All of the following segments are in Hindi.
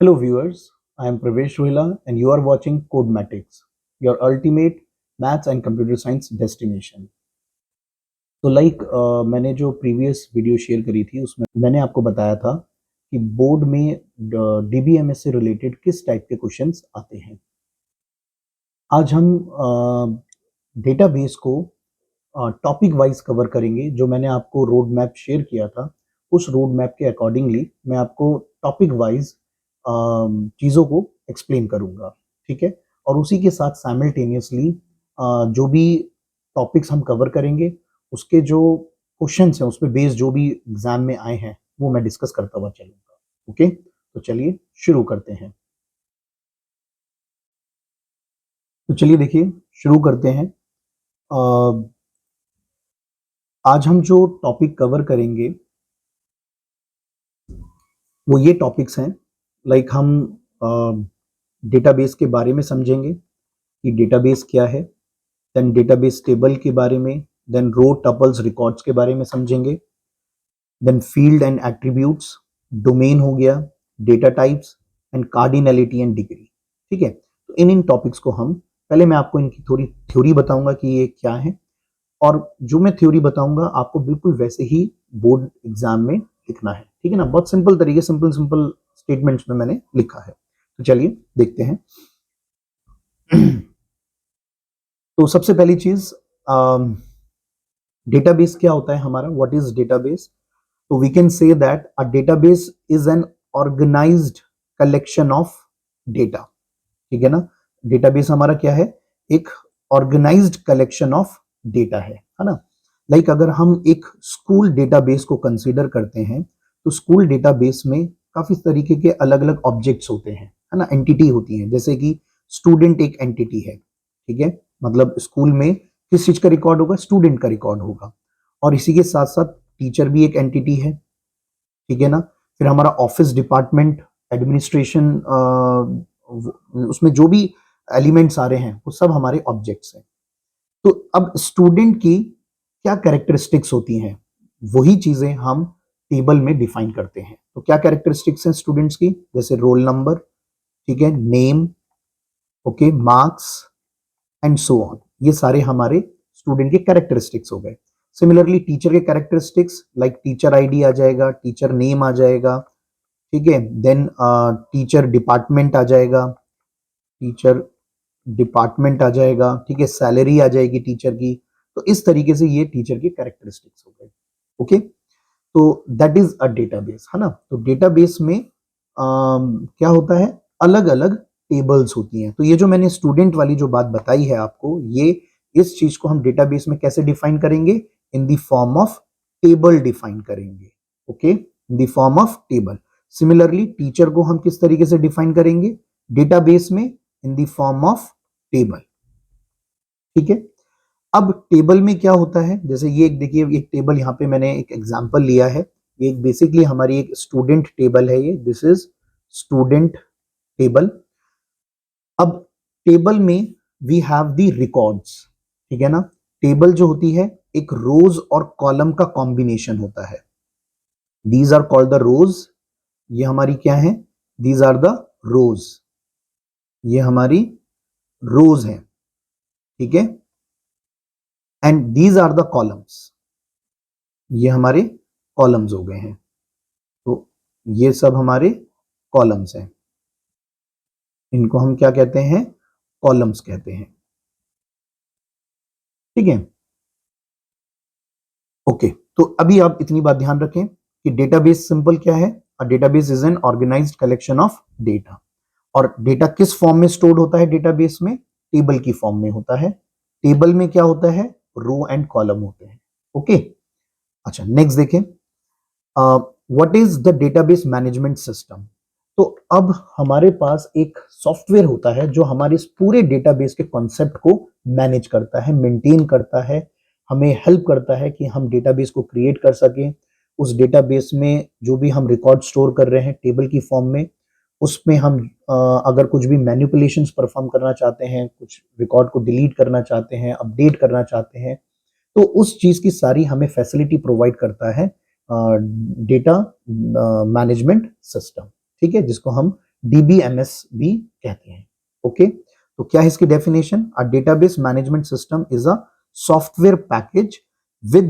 Hello viewers, I am Pravesh Rohila and you are watching Codematics, your ultimate maths and computer science destination. तो मैंने जो प्रीवियस वीडियो शेयर करी थी उसमें मैंने आपको बताया था कि बोर्ड में डीबीएमएस से रिलेटेड किस टाइप के क्वेश्चंस आते हैं। आज हम डेटाबेस को टॉपिक वाइज कवर करेंगे। जो मैंने आपको रोड मैप शेयर किया था उस रोड मैप के अकॉर्डिंगली मैं आपको टॉपिक वाइज चीज़ों को एक्सप्लेन करूंगा, ठीक है। और उसी के साथ साइमल्टेनियसली जो भी टॉपिक्स हम कवर करेंगे उसके जो क्वेश्चंस हैं उस पर बेस्ड जो भी एग्जाम में आए हैं वो मैं डिस्कस करता हुआ चलूंगा। ओके, तो चलिए शुरू करते हैं। तो चलिए देखिए शुरू करते हैं। आज हम जो टॉपिक कवर करेंगे वो ये टॉपिक्स हैं। हम डेटाबेस के बारे में समझेंगे कि डेटाबेस क्या है, देन डेटाबेस टेबल के बारे में, देन रो टपल्स रिकॉर्ड्स के बारे में समझेंगे, then field and attributes, domain हो गया, data types and cardinality and degree. ठीक है, तो इन टॉपिक्स को हम पहले मैं आपको इनकी थोड़ी थ्योरी बताऊंगा कि ये क्या है, और जो मैं थ्योरी बताऊंगा आपको बिल्कुल वैसे ही बोर्ड एग्जाम में लिखना है। ठीक है ना, बहुत सिंपल तरीके, सिंपल सिंपल स्टेटमेंट्स में मैंने लिखा है। तो चलिए देखते हैं। तो सबसे पहली चीज, डेटाबेस क्या होता है हमारा, व्हाट इज डेटाबेस। तो we can say that a database is an organised collection of data. ठीक है ना, डेटाबेस हमारा क्या है, एक ऑर्गेनाइज्ड कलेक्शन ऑफ डेटा है ना। अगर हम एक स्कूल डेटाबेस को कंसीडर करते हैं तो स्कूल डेटाबेस में काफी तरीके के अलग अलग ऑब्जेक्ट्स होते हैं, है ना, एंटिटी होती हैं। जैसे कि स्टूडेंट एक एंटिटी है, ठीक है, मतलब स्कूल में किस चीज का रिकॉर्ड होगा, स्टूडेंट का रिकॉर्ड होगा। और इसी के साथ साथ टीचर भी एक एंटिटी है, ठीक है ना। फिर हमारा ऑफिस डिपार्टमेंट, एडमिनिस्ट्रेशन, उसमें जो भी एलिमेंट्स आ रहे हैं वो सब हमारे ऑब्जेक्ट्स हैं। तो अब स्टूडेंट की क्या कैरेक्टरिस्टिक्स होती हैं, वही चीजें हम टेबल में डिफाइन करते हैं। तो क्या कैरेक्टरिस्टिक्स हैं स्टूडेंट्स की, जैसे रोल नंबर, ठीक है, name, okay, marks and so on. ये सारे हमारे स्टूडेंट के कैरेक्टरिस्टिक्स हो गए। सिमिलरली टीचर के कैरेक्टरिस्टिक्स, टीचर आईडी आ जाएगा, टीचर नेम आ जाएगा, ठीक है, देन टीचर डिपार्टमेंट आ जाएगा, टीचर डिपार्टमेंट आ जाएगा, ठीक है, सैलरी आ जाएगी टीचर की। तो इस तरीके से ये टीचर की कैरेक्टरिस्टिक्स हो गए। ओके, तो दैट इज अ डेटाबेस, है ना। तो डेटाबेस में क्या होता है, अलग अलग टेबल्स होती हैं। तो ये जो मैंने स्टूडेंट वाली जो बात बताई है आपको, ये इस चीज को हम डेटाबेस में कैसे डिफाइन करेंगे, in the form of table define करेंगे। Okay, in the form of table. Similarly teacher को हम किस तरीके से डिफाइन करेंगे डेटाबेस में, in the form of table. ठीक है, अब टेबल में क्या होता है, जैसे ये एक देखिए, एक टेबल यहाँ पे मैंने एक एग्जांपल लिया है। ये एक बेसिकली हमारी एक स्टूडेंट टेबल है, ये दिस इज स्टूडेंट टेबल। अब टेबल में वी हैव द रिकॉर्ड्स, ठीक है ना। टेबल जो होती है एक रोज और कॉलम का कॉम्बिनेशन होता है। दीज आर कॉल्ड द रोज, ये हमारी क्या है, दीज आर द रोज, ये हमारी रोज है, ठीक है। And these are the columns, ये हमारे कॉलम्स हो गए हैं। तो ये सब हमारे कॉलम्स हैं, इनको हम क्या कहते हैं, कॉलम्स कहते हैं। ठीक है, ओके। तो अभी आप इतनी बात ध्यान रखें कि डेटाबेस सिंपल क्या है, a database is an organised collection of data. और डेटा किस फॉर्म में स्टोर्ड होता है डेटाबेस में, टेबल की फॉर्म में होता है। टेबल में क्या होता है, रो एंड कॉलम होते हैं। ओके, अच्छा नेक्स्ट देखें, what is the database management system. तो अब हमारे पास एक सॉफ्टवेयर होता है जो हमारे इस पूरे डेटाबेस के कॉन्सेप्ट को मैनेज करता है, मेंटेन करता है, हमें हेल्प करता है कि हम डेटाबेस को क्रिएट कर सकें। उस डेटाबेस में जो भी हम रिकॉर्ड स्टोर कर रहे हैं टेबल की फॉर्म में, उसमें हम अगर कुछ भी मैनिपुलेशंस परफॉर्म करना चाहते हैं, कुछ रिकॉर्ड को डिलीट करना चाहते हैं, अपडेट करना चाहते हैं, तो उस चीज की सारी हमें फैसिलिटी प्रोवाइड करता है डेटा मैनेजमेंट सिस्टम, ठीक है, जिसको हम DBMS भी कहते हैं। ओके, तो क्या है इसकी definition? A database management system is a software package with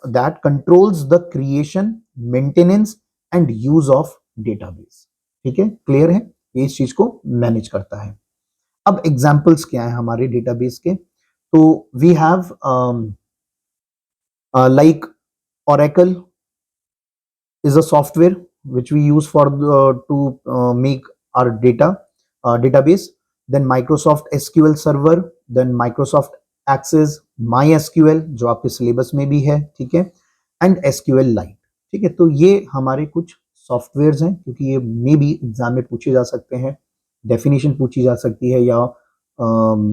that controls the creation, maintenance and use of database. ठीक है, क्लियर है? ये इस चीज को मैनेज करता है। अब एग्जांपल्स क्या है हमारे डेटाबेस के? तो we have like Oracle is a software which we use for to make our database. Then Microsoft SQL Server, then Microsoft Access, MySQL जो आपके सिलेबस में भी है, ठीक है, एंड SQLite। ठीक है, तो ये हमारे कुछ सॉफ्टवेयर्स हैं, क्योंकि ये मे भी एग्जाम में पूछे जा सकते हैं, डेफिनेशन पूछी जा सकती है, या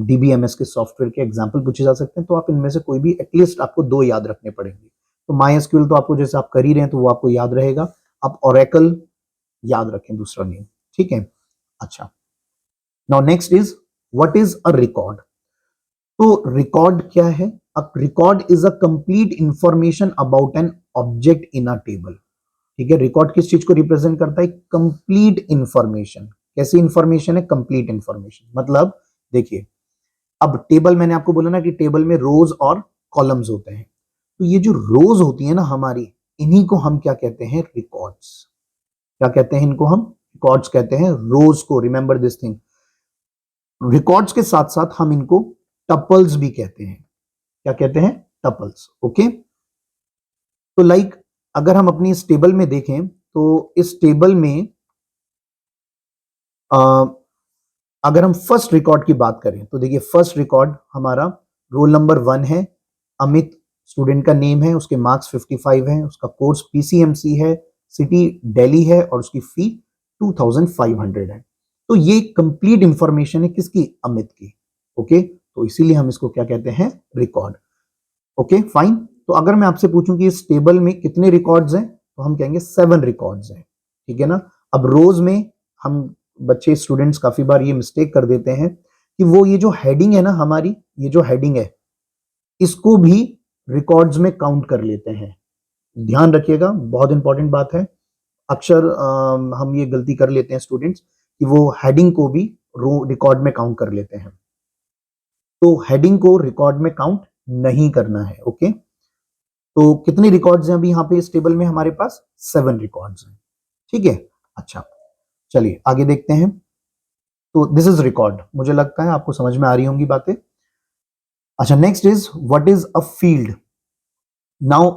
DBMS के सॉफ्टवेयर के एग्जाम्पल पूछे जा सकते हैं। तो आप इनमें से कोई भी एटलीस्ट आपको 2 याद रखने पड़ेंगे। तो MySQL तो आपको, जैसे आप कर ही रहे हैं, तो वो आपको याद रहेगा। आप Oracle याद रखें, दूसरा नेम। ठीक है, अच्छा। Now next is what is a record? तो रिकॉर्ड क्या है? A record is a complete information about an object in a table. ठीक है, रिकॉर्ड किस चीज को रिप्रेजेंट करता है? Complete information. कैसी इंफॉर्मेशन है? Complete information. मतलब देखिए, अब टेबल, मैंने आपको बोला ना कि टेबल में रोज और कॉलम्स होते हैं, तो ये जो रोज होती है ना हमारी, इन्हीं को हम क्या कहते हैं? रिकॉर्ड्स। क्या कहते हैं इनको? हम रिकॉर्ड्स कहते हैं, रोज को। रिमेंबर दिस थिंग, रिकॉर्ड्स के साथ साथ हम इनको टपल्स भी कहते हैं। क्या कहते हैं? टपल्स। ओके, तो लाइक अगर हम अपनी इस टेबल में देखें, तो इस टेबल में अगर हम फर्स्ट रिकॉर्ड की बात करें, तो देखिए फर्स्ट रिकॉर्ड हमारा रोल नंबर 1 है, अमित स्टूडेंट का नेम है, उसके मार्क्स 55 हैं, उसका कोर्स PCMC है, सिटी दिल्ली है, और उसकी फी 2500 है। तो ये कंप्लीट इंफॉर्मेशन है किसकी? अमित की। ओके, तो इसीलिए हम इसको क्या कहते हैं? रिकॉर्ड। Okay fine. तो अगर मैं आपसे पूछूं कि इस टेबल में कितने रिकॉर्ड्स हैं, तो हम कहेंगे 7 रिकॉर्ड्स हैं। ठीक है ना? अब रोज में हम बच्चे, स्टूडेंट्स काफी बार ये मिस्टेक कर देते हैं कि वो ये जो हेडिंग है ना हमारी, ये जो हेडिंग है, इसको भी रिकॉर्ड्स में काउंट कर लेते हैं। ध्यान रखिएगा, बहुत इंपॉर्टेंट बात है। अक्सर हम ये गलती कर लेते हैं स्टूडेंट्स कि वो हेडिंग को भी रिकॉर्ड में काउंट कर लेते हैं। तो हेडिंग को रिकॉर्ड में काउंट नहीं करना है। ओके, तो कितने रिकॉर्ड्स हैं अभी यहाँ पे इस टेबल में? हमारे पास 7 रिकॉर्ड्स हैं। ठीक है, अच्छा, चलिए आगे देखते हैं। तो दिस इज रिकॉर्ड। मुझे लगता है आपको समझ में आ रही होंगी बातें। अच्छा, next is what is a field? Now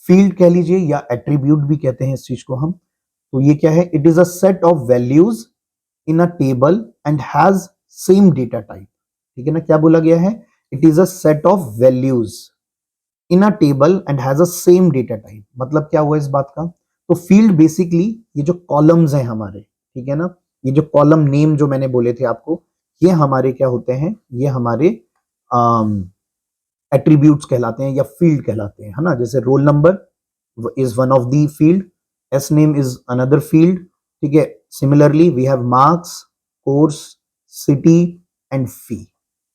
field कह लीजिए या एट्रीब्यूट भी कहते हैं इस चीज को हम। तो ये क्या है? It is a set of values in a table and has same data type. ठीक है ना? क्या बोला गया है? It is a set of values in a table and has a same data type. मतलब क्या हुआ इस बात का? तो फील्ड बेसिकली ये जो कॉलम्स हैं हमारे, ठीक है ना, ये जो कॉलम नेम जो मैंने बोले थे आपको, ये हमारे क्या होते हैं? ये हमारे एट्रीब्यूट्स कहलाते हैं या फील्ड कहलाते हैं, है ना? जैसे roll number is one of the field, as name is another field. ठीक है, similarly we have marks, course, city and fee.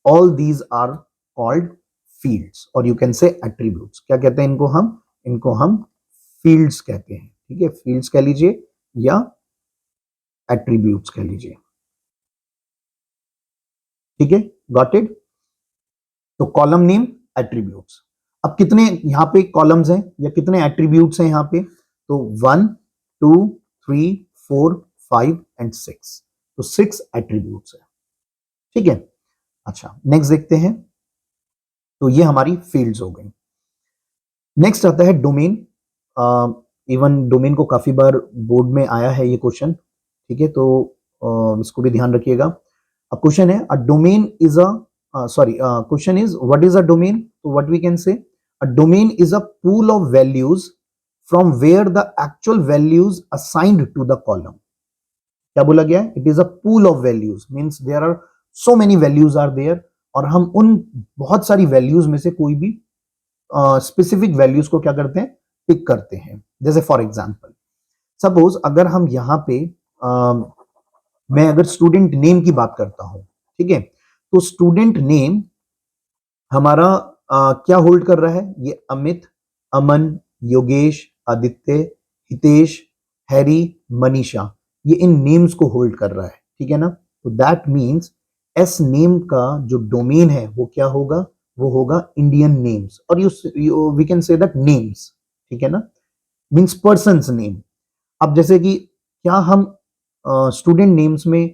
All these are called fields, और यू कैन से एट्रीब्यूट्स। क्या कहते हैं इनको हम? इनको हम फील्ड्स कहते हैं। ठीक है, फील्ड्स कह लीजिए या एट्रीब्यूट्स कह लीजिए। ठीक है, गॉट इट? तो कॉलम नेम, एट्रीब्यूट्स। अब कितने यहाँ पे कॉलम्स हैं या कितने एट्रीब्यूट्स हैं यहाँ पे? तो 1 2 3 4 5 एंड 6। तो 6 एट्रीब्यूट्स है। ठीक है, अच्छा नेक्स्ट देखते हैं। तो ये हमारी फील्ड्स हो गई। नेक्स्ट आता है डोमेन। इवन डोमेन को काफी बार बोर्ड में आया है ये क्वेश्चन। ठीक है, तो इसको भी ध्यान रखिएगा। अब क्वेश्चन है, a domain is a question is what is a domain? So what we can say, a domain is a pool of values from where the actual values assigned to the column. क्या बोला गया है? It is a pool of values, means there are so many values are there, और हम उन बहुत सारी वैल्यूज में से कोई भी स्पेसिफिक वैल्यूज को क्या करते हैं? पिक करते हैं। जैसे फॉर एग्जांपल, सपोज अगर हम यहाँ पे मैं अगर स्टूडेंट नेम की बात करता हूं, ठीक है, तो स्टूडेंट नेम हमारा क्या होल्ड कर रहा है? ये अमित, अमन, योगेश, आदित्य, हितेश, हैरी, मनीषा, ये इन नेम्स को होल्ड कर रहा है, ठीक है ना। तो दैट मीन्स एस नेम का जो डोमेन है वो क्या होगा, वो होगा इंडियन नेम्स, और you we can say that names, ठीक है ना, मीन्स पर्सन्स नेम। अब जैसे कि क्या हम स्टूडेंट नेम्स में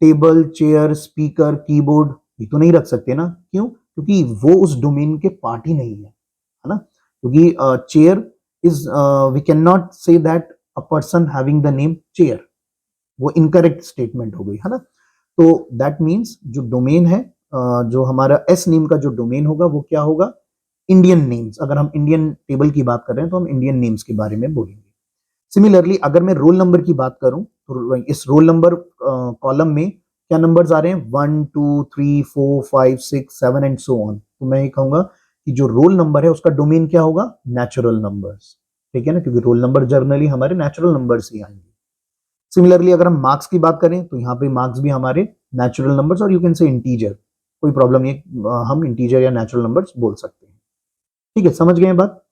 टेबल, चेयर, स्पीकर, कीबोर्ड ये तो नहीं रख सकते ना, क्यों, क्योंकि वो उस डोमेन के पार्ट ही नहीं है ना। क्योंकि chair is, we can not say that a person having the name chair, वो इनकरेक्ट स्टेटमेंट हो गई है ना। तो दैट मीन्स जो डोमेन है, जो हमारा एस नेम का जो डोमेन होगा वो क्या होगा, इंडियन नेम्स। अगर हम इंडियन टेबल की बात कर रहे हैं तो हम इंडियन नेम्स के बारे में बोलेंगे। सिमिलरली अगर मैं रोल नंबर की बात करूं तो इस रोल नंबर कॉलम में क्या नंबर्स आ रहे हैं, 1 2 3 4 5 6 7 एंड सो ऑन। तो मैं ये कहूंगा कि जो रोल नंबर है उसका डोमेन क्या होगा, नेचुरल नंबर्स, ठीक है ना, क्योंकि रोल नंबर जनरली हमारे नेचुरल नंबर्स ही आएंगे। सिमिलरली अगर हम मार्क्स की बात करें तो यहाँ पे मार्क्स भी हमारे नेचुरल नंबर्स, और यू कैन से इंटीजर, कोई प्रॉब्लम नहीं, हम इंटीजर या नेचुरल नंबर्स बोल सकते हैं, ठीक है, समझ गए बात।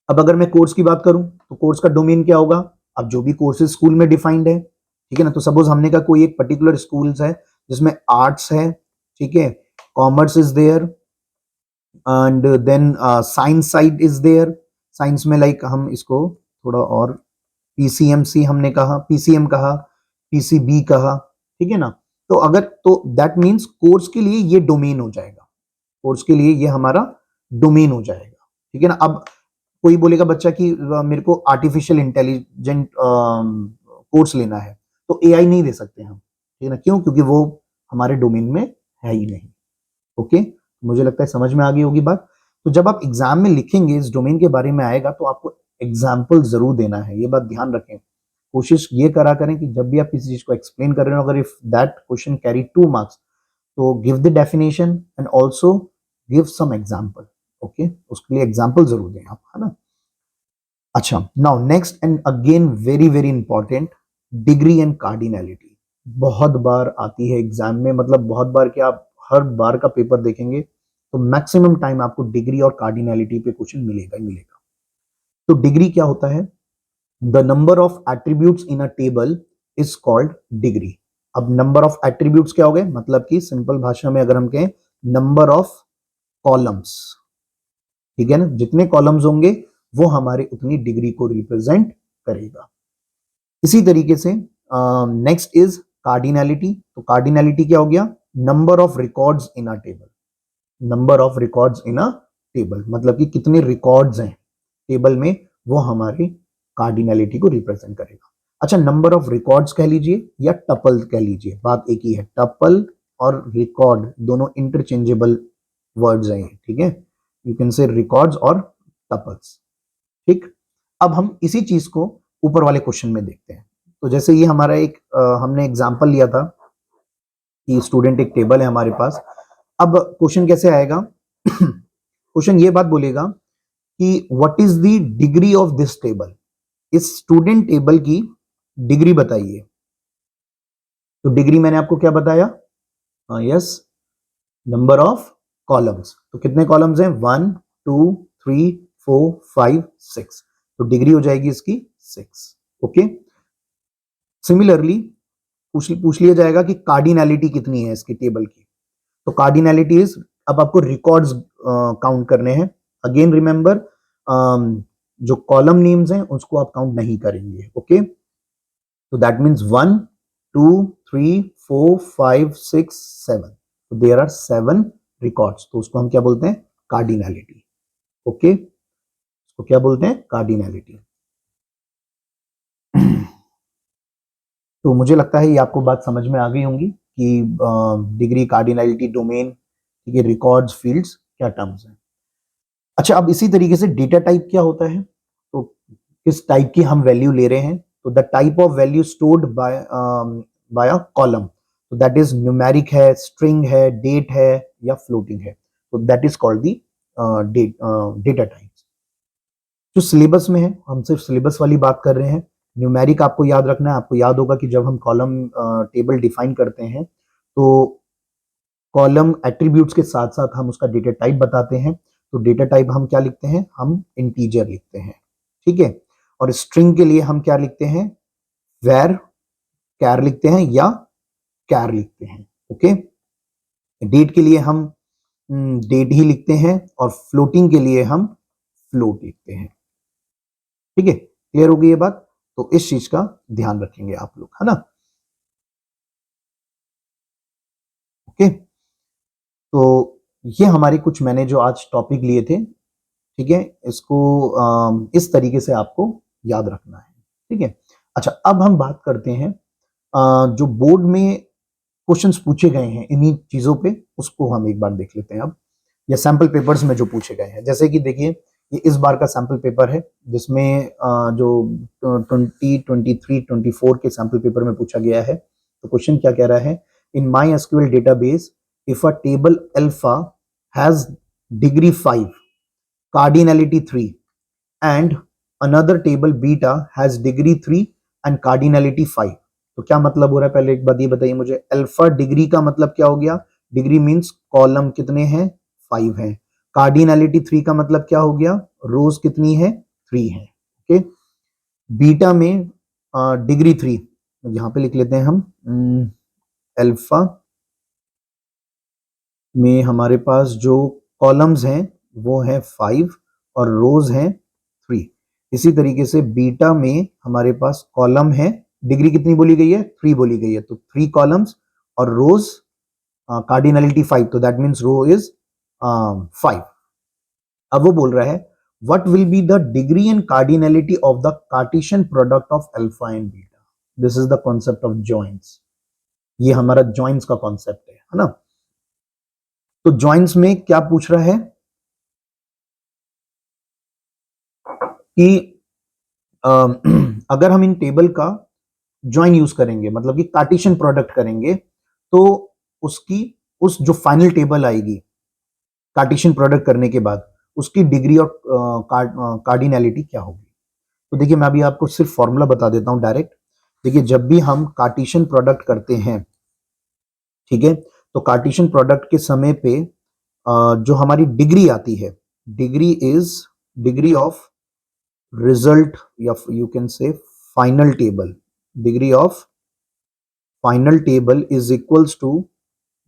अब अगर मैं कोर्स की बात करूं तो कोर्स का डोमेन क्या होगा, अब जो भी कोर्सेज स्कूल में डिफाइंड है, ठीक है ना। तो सपोज हमने का कोई एक पर्टिकुलर स्कूल्स है जिसमें आर्ट्स है, ठीक है, commerce is there, and then science side is there. Science में लाइक हम इसको थोड़ा और पीसीएमसी हमने कहा, पीसीएम कहा, पीसीबी कहा, ठीक है ना। तो अगर, तो दैट मीन्स कोर्स के लिए ये डोमेन हो जाएगा, कोर्स के लिए ये हमारा डोमेन हो जाएगा, ठीक है ना। अब कोई बोलेगा बच्चा कि मेरे को आर्टिफिशियल इंटेलिजेंट कोर्स लेना है, तो एआई नहीं दे सकते हम, ठीक है ना, क्यों, क्योंकि वो हमारे डोमेन में है ही नहीं। ओके, मुझे लगता है समझ में आ गई होगी बात। तो जब आप एग्जाम में लिखेंगे इस डोमेन के बारे में आएगा तो आपको एग्जाम्पल जरूर देना है, ये बात ध्यान रखें। कोशिश ये करा करें कि जब भी आप किसी चीज को एक्सप्लेन कर रहे हो, अगर if that question carry 2 marks, तो give the definition and also give some example. Okay, उसके लिए एग्जाम्पल जरूर दें आप, है ना। अच्छा, now next and again very very important, degree and cardinality. बहुत बार आती है एग्जाम में, मतलब बहुत बार क्या, आप हर बार का पेपर देखेंगे तो मैक्सिमम टाइम आपको डिग्री और कार्डिनैलिटी पे क्वेश्चन मिलेगा ही मिलेगा। तो डिग्री क्या होता है, the number of attributes in a table is called degree. अब नंबर ऑफ एट्रीब्यूट्स क्या हो गए, मतलब कि सिंपल भाषा में अगर हम कहें नंबर ऑफ कॉलम्स, ठीक है ना, जितने कॉलम्स होंगे वो हमारे उतनी डिग्री को रिप्रेजेंट करेगा। इसी तरीके से नेक्स्ट इज कार्डिनैलिटी। तो कार्डिनैलिटी क्या हो गया, number of records in a table, number of records in a table, मतलब कि कितने रिकॉर्ड्स हैं टेबल में, वो हमारी कार्डिनैलिटी को रिप्रेजेंट करेगा। अच्छा, नंबर ऑफ रिकॉर्ड्स कह लीजिए या टपल कह लीजिए, बात एक ही है। टपल और रिकॉर्ड दोनों इंटरचेंजेबल वर्ड्स हैं, ठीक है, यू कैन से रिकॉर्ड्स और टपल्स, ठीक। अब हम इसी चीज को ऊपर वाले क्वेश्चन में देखते हैं। तो जैसे ये हमारा एक हमने एग्जांपल लिया था कि स्टूडेंट एक टेबल है हमारे पास। अब क्वेश्चन कैसे आएगा, क्वेश्चन ये बात बोलेगा कि what is the degree of this table, इस स्टूडेंट टेबल की डिग्री बताइए। तो डिग्री मैंने आपको क्या बताया, यस, नंबर ऑफ कॉलम्स। तो कितने कॉलम्स हैं, 1 2 3 4 5 6, तो डिग्री हो जाएगी इसकी 6। ओके, सिमिलरली पूछ लिया जाएगा कि कार्डिनैलिटी कितनी है इसकी टेबल की। तो कार्डिनैलिटी इज, अब आपको रिकॉर्ड्स काउंट करने हैं। अगेन रिमेंबर, जो कॉलम नेम्स हैं उसको आप काउंट नहीं करेंगे। ओके, तो दैट मीन्स 1 2 3 4 5 6 7, तो देयर आर 7 रिकॉर्ड्स, तो उसको हम क्या बोलते हैं, कार्डिनैलिटी। ओके, उसको क्या बोलते हैं, कार्डिनैलिटी। तो मुझे लगता है ये आपको बात समझ में आ गई होंगी कि डिग्री, कार्डिनैलिटी, डोमेन, ठीक है, रिकॉर्ड्स, फील्ड्स क्या टर्म्स हैं। अच्छा, अब इसी तरीके से डेटा टाइप क्या होता है, तो किस टाइप की हम वैल्यू ले रहे हैं। तो the type of value stored bye a column, तो दैट इज न्यूमेरिक है, स्ट्रिंग है, डेट है या फ्लोटिंग है, तो that is called the data types. जो सिलेबस में है, हम सिर्फ सिलेबस वाली बात कर रहे हैं। न्यूमेरिक आपको याद रखना है, आपको याद होगा कि जब हम कॉलम टेबल डिफाइन करते हैं तो कॉलम एट्रीब्यूट्स के साथ साथ हम उसका डेटा टाइप बताते हैं। तो डेटा टाइप हम क्या लिखते हैं, हम इंटीजर लिखते हैं, ठीक है। और स्ट्रिंग के लिए हम क्या लिखते हैं, वेर कैर लिखते हैं या कैर लिखते हैं। ओके, डेट के लिए हम डेट ही लिखते हैं और फ्लोटिंग के लिए हम फ्लोट लिखते हैं। ठीक है, क्लियर होगी ये बात? तो इस चीज का ध्यान रखेंगे आप लोग, है ना? ओके, तो ये हमारे कुछ मैंने जो आज टॉपिक लिए थे, ठीक है, इसको इस तरीके से आपको याद रखना है। ठीक है, अच्छा अब हम बात करते हैं जो बोर्ड में क्वेश्चंस पूछे गए हैं इन्हीं चीजों पे, उसको हम एक बार देख लेते हैं अब, या सैंपल पेपर्स में जो पूछे गए हैं। जैसे कि देखिए, ये इस बार का सैंपल पेपर है जिसमें जो 2023-24 के सैंपल पेपर में पूछा गया है। तो क्वेश्चन क्या कह रहा है, in MySQL database if a table alpha has degree 5, cardinality 3 and another table beta has degree 3 and cardinality 5। तो क्या मतलब हो रहा है, पहले एक बात ये बताइए मुझे। अल्फा डिग्री का मतलब क्या हो गया? डिग्री मींस कॉलम कितने हैं? 5 हैं। कार्डिनलिटी 3 का मतलब क्या हो गया? रोज कितनी है? 3 है। ओके, बीटा में डिग्री 3 यहां पे लिख लेते हैं हम। अल्फा में हमारे पास जो कॉलम्स हैं वो है 5 और रोज हैं 3। इसी तरीके से बीटा में हमारे पास कॉलम है, डिग्री कितनी बोली गई है? 3 बोली गई है, तो 3 कॉलम्स और रोज कार्डिनलिटी 5, तो दैट मीन्स रो इज 5। अब वो बोल रहा है what will be the degree and cardinality of the Cartesian product of alpha and beta. This is the concept of joints. ये हमारा जॉइंट्स का कॉन्सेप्ट है ना? तो जॉइंट्स में क्या पूछ रहा है कि अगर हम इन टेबल का जॉइन यूज करेंगे, मतलब कि कार्टेशियन प्रोडक्ट करेंगे, तो उसकी उस जो फाइनल टेबल आएगी कार्टेशियन प्रोडक्ट करने के बाद, उसकी डिग्री और कार्डिनलिटी क्या होगी। तो देखिए, मैं अभी आपको सिर्फ फॉर्मूला बता देता हूं डायरेक्ट। देखिए, जब भी हम कार्टेशियन प्रोडक्ट करते हैं, ठीक है, तो कार्टेशियन प्रोडक्ट के समय पे जो हमारी डिग्री आती है, degree is degree of result, या you can say final table. Degree of final table is equals to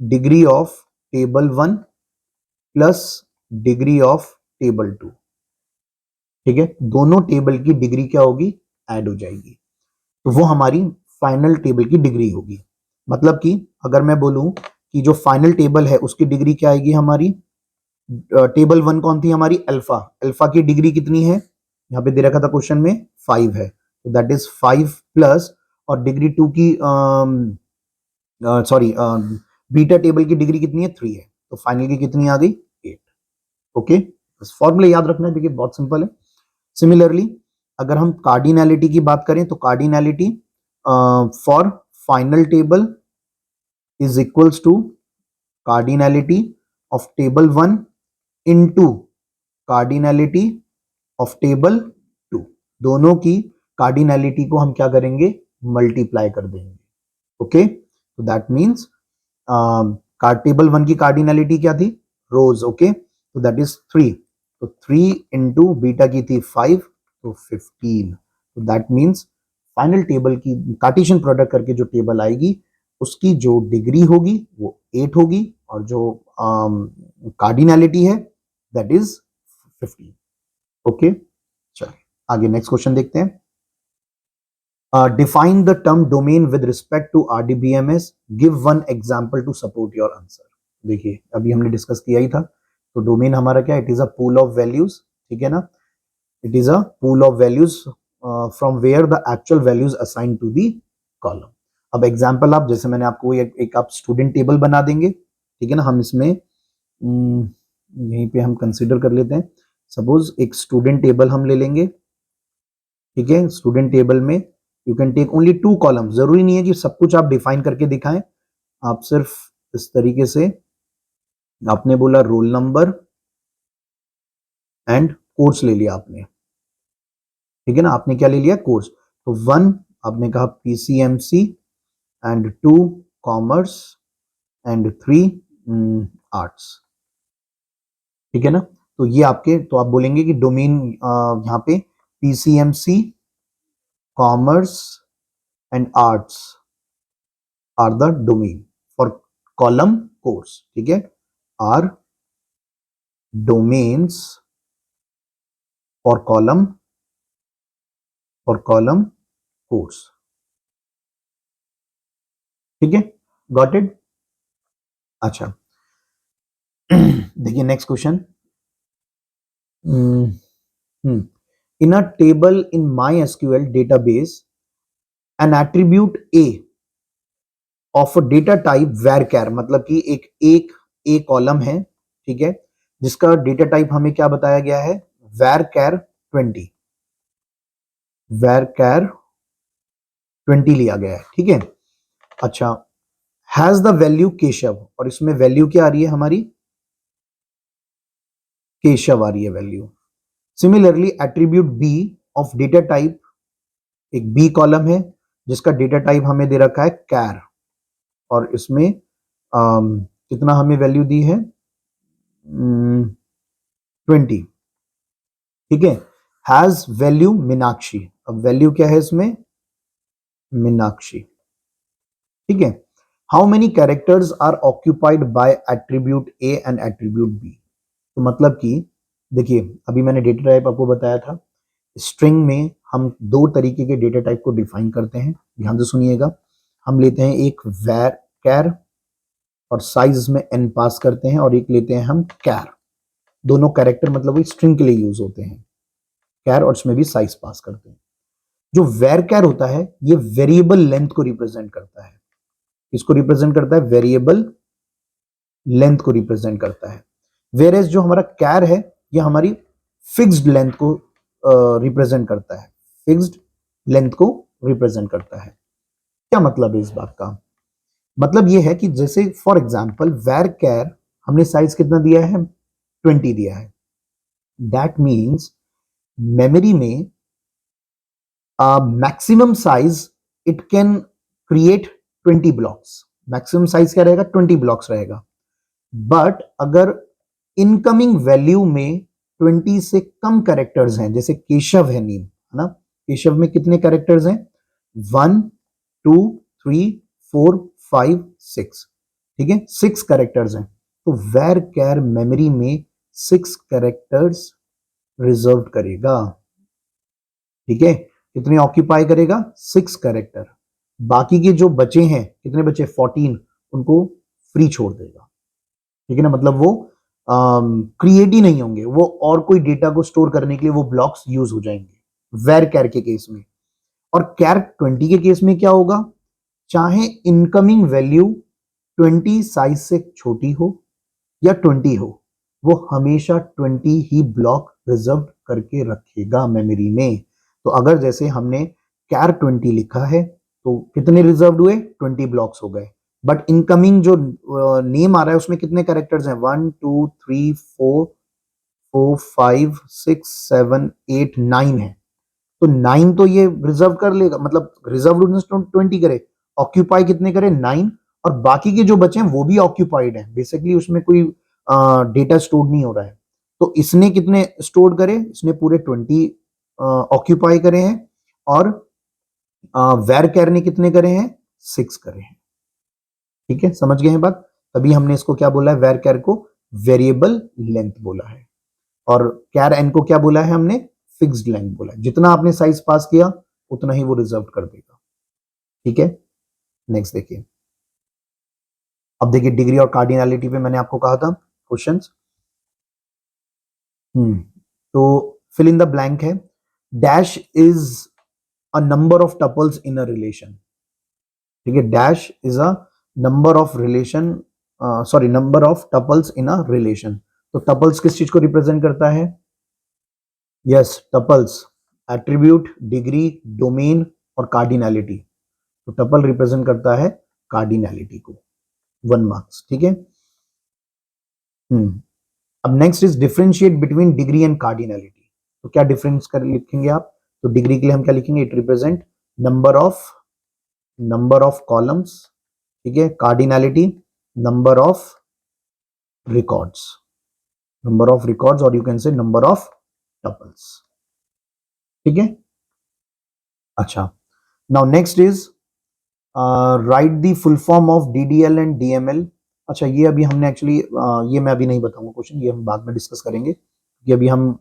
degree of table 1 plus degree of table 2। ठीक है, दोनों टेबल की डिग्री क्या होगी? ऐड हो जाएगी, तो वो हमारी फाइनल टेबल की डिग्री होगी। मतलब कि अगर मैं बोलूं कि जो फाइनल टेबल है उसकी डिग्री क्या आएगी हमारी, टेबल 1 कौन थी हमारी? अल्फा। अल्फा की डिग्री कितनी है? यहाँ पे दे रखा था क्वेश्चन में 5 है, तो दैट इज 5 प्लस, और डिग्री 2 की सॉरी बीटा टेबल की डिग्री कितनी है? 3 है, तो फाइनल की कितनी आ गई? 8। ओके, बस फॉर्मूला याद रखना है, देखिए बहुत सिंपल है। सिमिलरली अगर हम कार्डिनलिटी की बात करें, तो cardinality for final table is equals to cardinality of table 1 into cardinality of table 2। दोनों की कार्डिनलिटी को हम क्या करेंगे? मल्टीप्लाई कर देंगे। ओके, तो दैट मीन्स टेबल 1 की कार्डिनलिटी क्या थी? रोज। ओके, तो दैट इज 3, तो 3 इंटू बीटा की थी 5, तो 15। तो दैट मीन्स फाइनल टेबल की कार्टेशियन प्रोडक्ट करके जो टेबल आएगी उसकी जो डिग्री होगी वो 8 होगी, और जो कार्डिनलिटी है दैट इज 15। ओके, चलिए आगे नेक्स्ट क्वेश्चन देखते हैं। Define the term domain with respect to RDBMS, give one example to support your answer. देखिए, अभी हमने डिस्कस किया ही था, तो डोमेन हमारा क्या? It is a pool of values, ठीक है ना? It is a pool of values from where the actual values assign to the column. अब एग्जांपल आप, जैसे मैंने आपको एक आप स्टूडेंट टेबल बना देंगे, ठीक है ना? हम इसमें यहीं पे हम कंसिडर कर लेते हैं, सपोज एक स्टूडेंट टेबल हम ले लेंगे, ठीक है? स्टूडेंट टेबल में you can take only 2 column, जरूरी नहीं है कि सब कुछ आप डिफाइन करके दिखाएं, आप सिर्फ इस तरीके से, आपने बोला रोल नंबर एंड कोर्स ले लिया आपने, ठीक है ना? आपने क्या ले लिया? कोर्स। तो 1 आपने कहा PCMC and 2 commerce and 3 arts, ठीक है ना? तो ये आपके, तो आप बोलेंगे कि डोमेन यहाँ पे PCMC, commerce and arts, are the domain for column course, ठीक है, are domains for column course, ठीक है, गॉट इट। अच्छा देखिए next question, in a table in MySQL database an attribute A of data type varchar, मतलब कि एक ए कॉलम है, ठीक है, जिसका डेटा टाइप हमें क्या बताया गया है, varchar 20, varchar 20 लिया गया है, ठीक है। अच्छा, हैज द वैल्यू केशव, और इसमें वैल्यू क्या आ रही है हमारी, केशव आ रही है value. Similarly attribute B of data type, एक बी कॉलम है जिसका डेटा टाइप हमें दे रखा है कैर, और इसमें कितना हमें वैल्यू दी है, 20, ठीक है। हैज वैल्यू मीनाक्षी, अब वैल्यू क्या है इसमें, मीनाक्षी, ठीक है। How many characters are occupied by attribute A and attribute B, तो मतलब कि देखिए अभी मैंने डेटा टाइप आपको बताया था, स्ट्रिंग में हम दो तरीके के डेटा टाइप को डिफाइन करते हैं, ध्यान से सुनिएगा। हम लेते हैं एक var और साइज में n पास करते हैं, और एक लेते हैं हम कैर, दोनों कैरेक्टर मतलब वो स्ट्रिंग के लिए यूज होते हैं, कैर और इसमें भी साइज पास करते हैं। जो var होता है ये वेरिएबल लेंथ को रिप्रेजेंट करता है, इसको रिप्रेजेंट करता है, वेरिएबल लेंथ को रिप्रेजेंट करता है। वेरेज जो हमारा कैर है ये हमारी फिक्स्ड लेंथ को रिप्रेजेंट करता है, फिक्स्ड लेंथ को रिप्रेजेंट करता है। क्या मतलब है इस बात का, मतलब ये है कि जैसे फॉर एग्जांपल var हमने साइज कितना दिया है, 20 दिया है, दैट मींस मेमोरी में maximum size it can create 20 blocks, maximum size क्या रहेगा, 20 ब्लॉक्स रहेगा। बट अगर इनकमिंग वैल्यू में 20 से कम कैरेक्टर्स हैं, जैसे केशव है नेम, है ना, केशव में कितने कैरेक्टर्स हैं, 1 2 3 4 5 6, ठीक है, 6 कैरेक्टर्स हैं, तो var मेमोरी में 6 कैरेक्टर्स रिजर्व करेगा, ठीक है, कितने ऑक्यूपाई करेगा, 6 कैरेक्टर। बाकी के जो बचे हैं, कितने बचे, 14, उनको फ्री छोड़ देगा, ठीक है ना, मतलब वो क्रिएट ही नहीं होंगे, वो और कोई डेटा को स्टोर करने के लिए वो ब्लॉक्स यूज हो जाएंगे var के केस में। और char 20 के केस में क्या होगा, चाहे इनकमिंग वैल्यू 20 साइज से छोटी हो या 20 हो, वो हमेशा 20 ही ब्लॉक रिजर्व करके रखेगा मेमोरी में। तो अगर जैसे हमने char 20 लिखा है तो कितने रिजर्व हुए, 20 ब्लॉक्स हो गए, बट इनकमिंग जो नेम आ रहा है उसमें कितने कैरेक्टर्स हैं, 1 2 3 4 5 6 7 8 9 है, तो 9 तो ये रिजर्व कर लेगा, मतलब रिजर्व 20 करे, ऑक्यूपाई कितने करे, 9, और बाकी के जो बचे हैं वो भी ऑक्यूपाइड है, बेसिकली उसमें कोई डेटा स्टोर नहीं हो रहा है। तो इसने कितने स्टोर करे, इसने पूरे 20 ऑक्यूपाई करे हैं, और var ने कितने करे हैं, 6 करे हैं, ठीक है, समझ गए हैं बात। तभी हमने इसको क्या बोला है, var को वेरिएबल लेंथ बोला है, और char n को क्या बोला है हमने, फिक्स्ड लेंथ बोला है, जितना आपने साइज पास किया उतना ही वो रिजर्व कर देगा, ठीक है। नेक्स्ट देखिए, अब देखिए डिग्री और कार्डिनैलिटी पे मैंने आपको कहा था क्वेश्चंस, तो फिल इन द ब्लैंक है, dash is a number of tuples in a relation, ठीक है, dash is a number of relation, sorry number of tuples in a relation. तो टपल्स किस चीज को रिप्रेजेंट करता है, yes tuples, attribute, degree, domain और कार्डिनैलिटी, तो टपल रिप्रेजेंट करता है कार्डिनैलिटी को, 1 मार्क्स, ठीक है। अब next is differentiate between degree and cardinality, तो क्या डिफरेंस कर लिखेंगे आप, तो डिग्री के लिए हम क्या लिखेंगे, it represent number of columns, ठीक है, कार्डिनैलिटी नंबर ऑफ रिकॉर्ड्स, और यू कैन से नंबर ऑफ टपल्स, ठीक है। अच्छा, now next is right the full form of DDL and DML। अच्छा, ये अभी हमने एक्चुअली ये मैं अभी नहीं बताऊंगा क्वेश्चन, ये हम बाद में डिस्कस करेंगे। ये अभी हम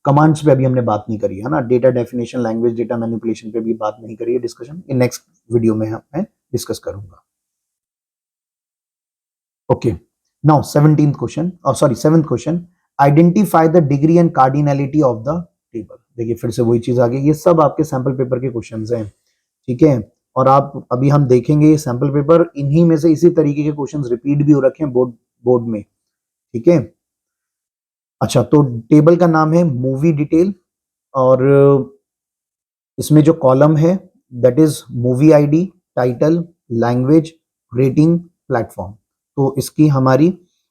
कमांड्स पे अभी हमने बात नहीं करी है ना, data definition, language data manipulation पे भी बात नहीं करी है, डिस्कशन इन नेक्स्ट वीडियो में मैं डिस्कस करूंगा। Okay, now 17th question, sorry 7th question, identify the degree and cardinality of the table. देखिए फिर से वही चीज आ गई, ये सब आपके सैंपल पेपर के क्वेश्चंस हैं, ठीक है। और आप अभी हम देखेंगे ये सैंपल पेपर, इन्हीं में से इसी तरीके के क्वेश्चंस रिपीट भी हो रखे हैं बोर्ड में, ठीक है। अच्छा, तो टेबल का नाम है मूवी डिटेल, और इसमें जो कॉलम है that is movie ID, title, language, rating, platform. तो इसकी हमारी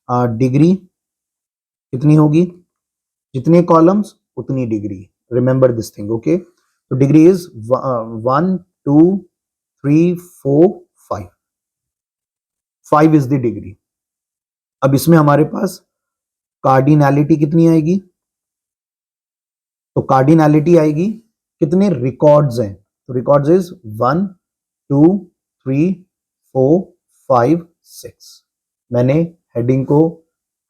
डिग्री कितनी होगी, जितने कॉलम्स उतनी degree, remember this thing, okay. तो degree is 1 2 3 4 5, 5 is the degree. अब इसमें हमारे पास कार्डिनैलिटी कितनी आएगी, तो कार्डिनैलिटी आएगी, कितने रिकॉर्ड्स हैं, तो रिकॉर्ड्स इज 1 2 3 4 5 6। मैंने हेडिंग को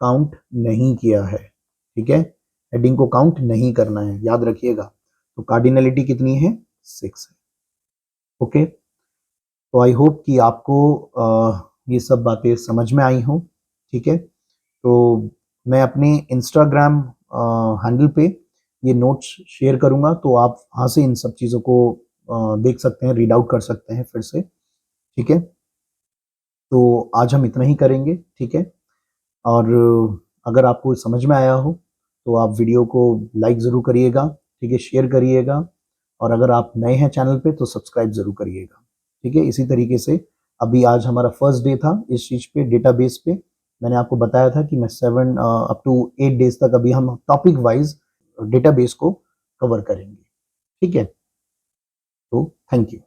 काउंट नहीं किया है, ठीक है, हेडिंग को काउंट नहीं करना है, याद रखिएगा। तो कार्डिनैलिटी कितनी है, 6 है, ओके। तो आई होप कि आपको ये सब बातें समझ में आई हो, ठीक है। तो मैं अपने इंस्टाग्राम हैंडल पे ये नोट्स शेयर करूंगा, तो आप वहाँ से इन सब चीज़ों को देख सकते हैं, रीड आउट कर सकते हैं फिर से, ठीक है। तो आज हम इतना ही करेंगे, ठीक है। और अगर आपको समझ में आया हो तो आप वीडियो को लाइक ज़रूर करिएगा, ठीक है, शेयर करिएगा, और अगर आप नए हैं चैनल पे तो सब्सक्राइब ज़रूर करिएगा, ठीक है। इसी तरीके से अभी आज हमारा फर्स्ट डे था इस चीज़ पे, डेटाबेस पे। मैंने आपको बताया था कि मैं 7 अप टू 8 डेज तक अभी हम टॉपिक वाइज डेटाबेस को कवर करेंगे, ठीक है। तो थैंक यू।